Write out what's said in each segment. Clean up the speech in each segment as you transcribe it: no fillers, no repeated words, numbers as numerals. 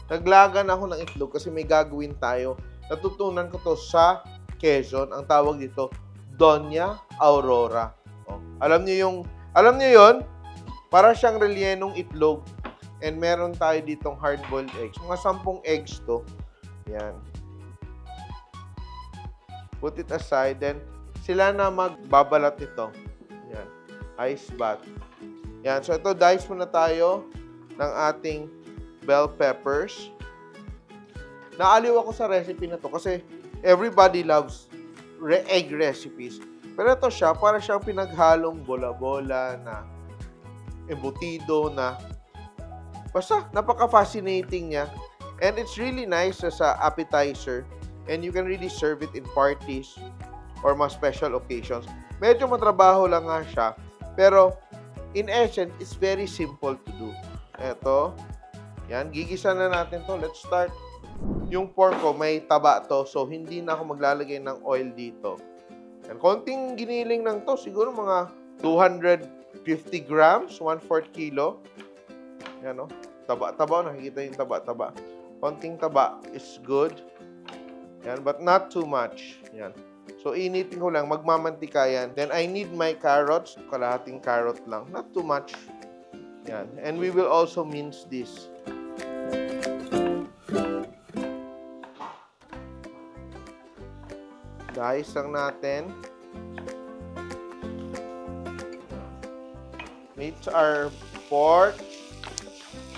Naglagan ako ng itlog kasi may gagawin tayo. Natutunan ko to sa Quezon. Ang tawag dito, Doña Aurora. Oh, alam niyo yon? Para siyang rellenong itlog. And meron tayo ditong hard-boiled eggs. Mga 10 eggs to. Yan. Put it aside. Then, sila na magbabalat ito. Yan. Ice bath. Yan. So, ito, dice muna tayo ng ating bell peppers. Naaliw ako sa recipe na to kasi everybody loves egg recipes. Pero ito siya, para siyang pinaghalong bola-bola na embutido na basta napaka-fascinating niya. And it's really nice as a appetizer. And you can really serve it in parties or mga special occasions. Medyo matrabaho lang nga siya. Pero in essence, it's very simple to do. Ito. Yan, gigisa na natin to. Let's start. Yung pork ko, may taba to. So, hindi na ako maglalagay ng oil dito. Yan, konting giniling lang to. Siguro mga 250 grams, 1/4 kilo. Yan, no? Taba. Nakikita yung taba. Konting taba is good. Yan, but not too much. Yan. So, initin ko lang. Magmamantika yan. Then, I need my carrots. Kalahating carrot lang. Not too much. Yan. And we will also mince this. Dice lang natin. Meats our pork.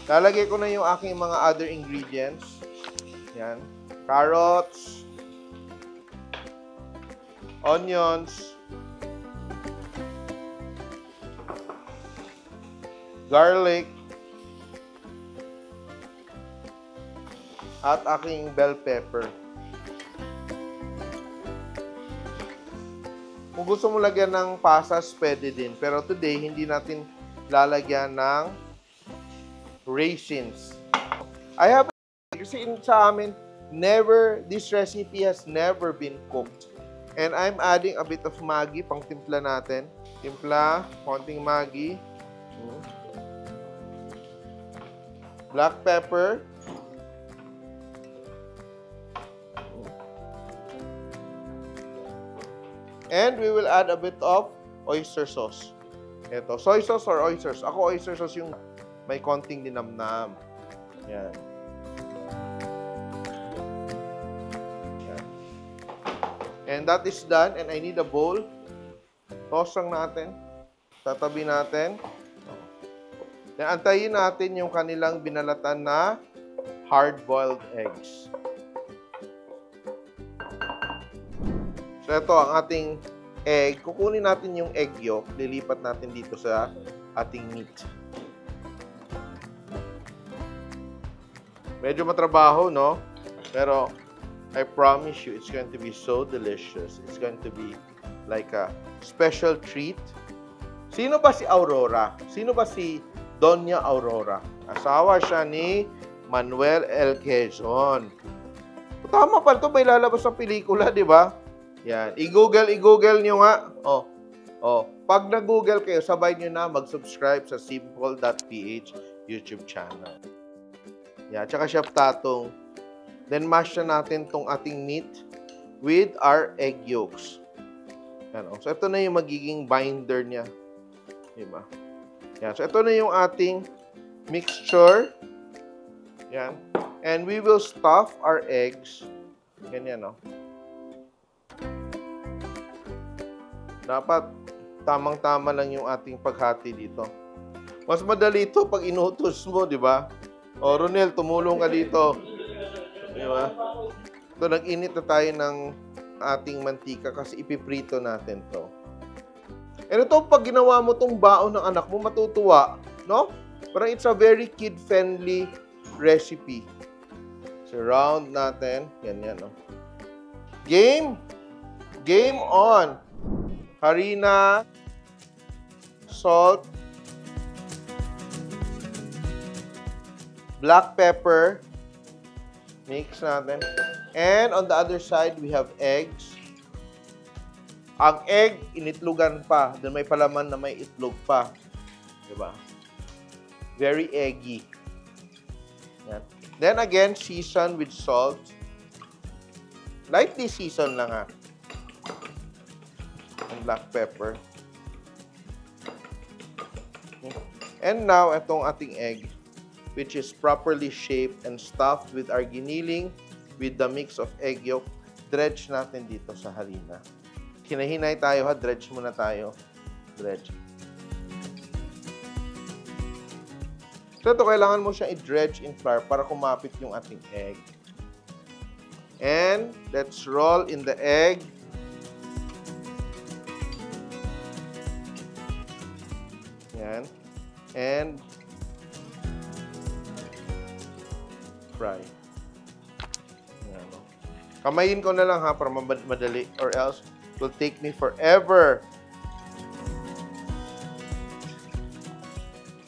Lalagay ko na yung aking mga other ingredients. Yan. Carrots. Onions. Garlic. At aking bell pepper. Kung gusto mo lagyan ng pasas, pwede din. Pero today, hindi natin lalagyan ng raisins. Kasi sa amin, this recipe has never been cooked. And I'm adding a bit of Maggi, pang timpla natin. Timpla, konting Maggi. Black pepper. And we will add a bit of oyster sauce. Ito, soy sauce or oysters. Ako, oyster sauce yung may konting dinamnam. Yan. Yan. And that is done. And I need a bowl. Toss lang natin. Tatabi natin. Then, antayin natin yung kanilang binalatan na hard-boiled eggs. So, ito ang ating egg. Kukunin natin yung egg yolk. Lilipat natin dito sa ating meat. Medyo matrabaho, no? Pero, I promise you, it's going to be so delicious. It's going to be like a special treat. Sino ba si Aurora? Sino ba si Doña Aurora? Asawa siya ni Manuel L. Quezon. Tama pa ito, may lalabas sa pelikula, di ba? Yan. I-google nyo nga. Pag nag-google kayo, sabay nyo na mag-subscribe sa simple.ph YouTube channel. Yan. Tsaka Chef Tatong. Then, mash na natin tong ating meat with our egg yolks. Yan. So, ito na yung magiging binder niya. Diba? Yan. So, ito na yung ating mixture. Yan. And we will stuff our eggs. Ganyan, no? Dapat tamang-tama lang yung ating paghati dito. Mas madali ito pag inutos mo, di ba? O, Ronel, tumulong ka dito. Di ba? Ito, nag-init na tayo ng ating mantika kasi ipiprito natin to. And ito, pag ginawa mo tong baon ng anak mo, matutuwa. No? Parang it's a very kid-friendly recipe. Surround natin. Ganyan, no? Game! Game on! Harina, salt, black pepper, mix natin. And on the other side, we have eggs. Ang egg, initlogan pa. Then may palaman na may itlog pa. Diba? Very eggy. Yan. Then again, season with salt. Lightly season lang ha. And black pepper. And now, itong ating egg, which is properly shaped and stuffed with our giniling with the mix of egg yolk, dredge natin dito sa harina. Hinahinay tayo ha, dredge muna tayo. Dredge. So ito, kailangan mo siyang i-dredge in flour para kumapit yung ating egg. And let's roll in the egg. Yan. And fry. Yan. Kamayin ko na lang ha para madali or else it will take me forever.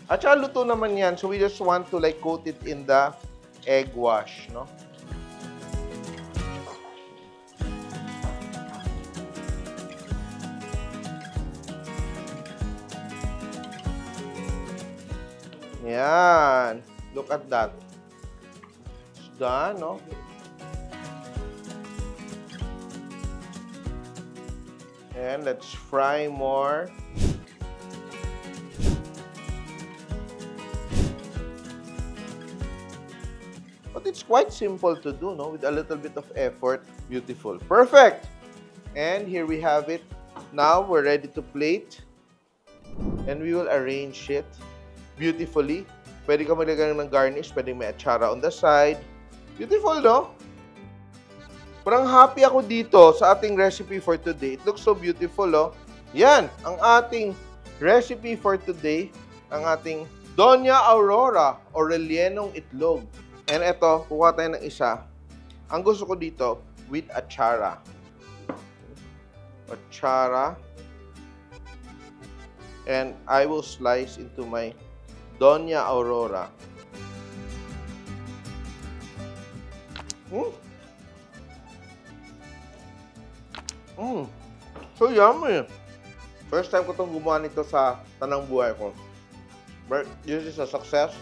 At saka luto naman yan. So we just want to like coat it in the egg wash, no? Yan. Look at that. It's done, no? And let's fry more. But it's quite simple to do, no? With a little bit of effort. Beautiful. Perfect! And here we have it. Now, we're ready to plate. And we will arrange it beautifully. Pwede ka maglagay ng garnish. Pwede may achara on the side. Beautiful, no? Parang happy ako dito sa ating recipe for today. It looks so beautiful, no? Yan, ang ating recipe for today. Ang ating Doña Aurora o rellenong itlog. And ito, kuha tayo ng isa. Ang gusto ko dito, with achara. Achara. And I will slice into my Doña Aurora. So yummy. First time ko itong gumawa nito sa tanang buhay ko. But this is a success.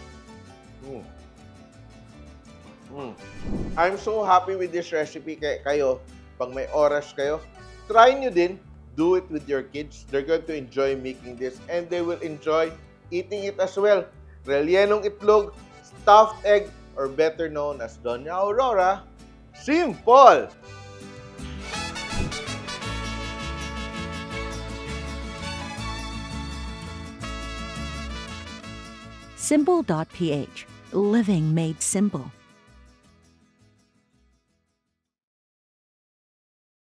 I'm so happy with this recipe. Kayo, pag may oras kayo, try nyo din. Do it with your kids. They're going to enjoy making this and they will enjoy eating it as well. Rellenong itlog, stuffed egg, or better known as Doña Aurora. Simple! Simple.ph. Living made simple.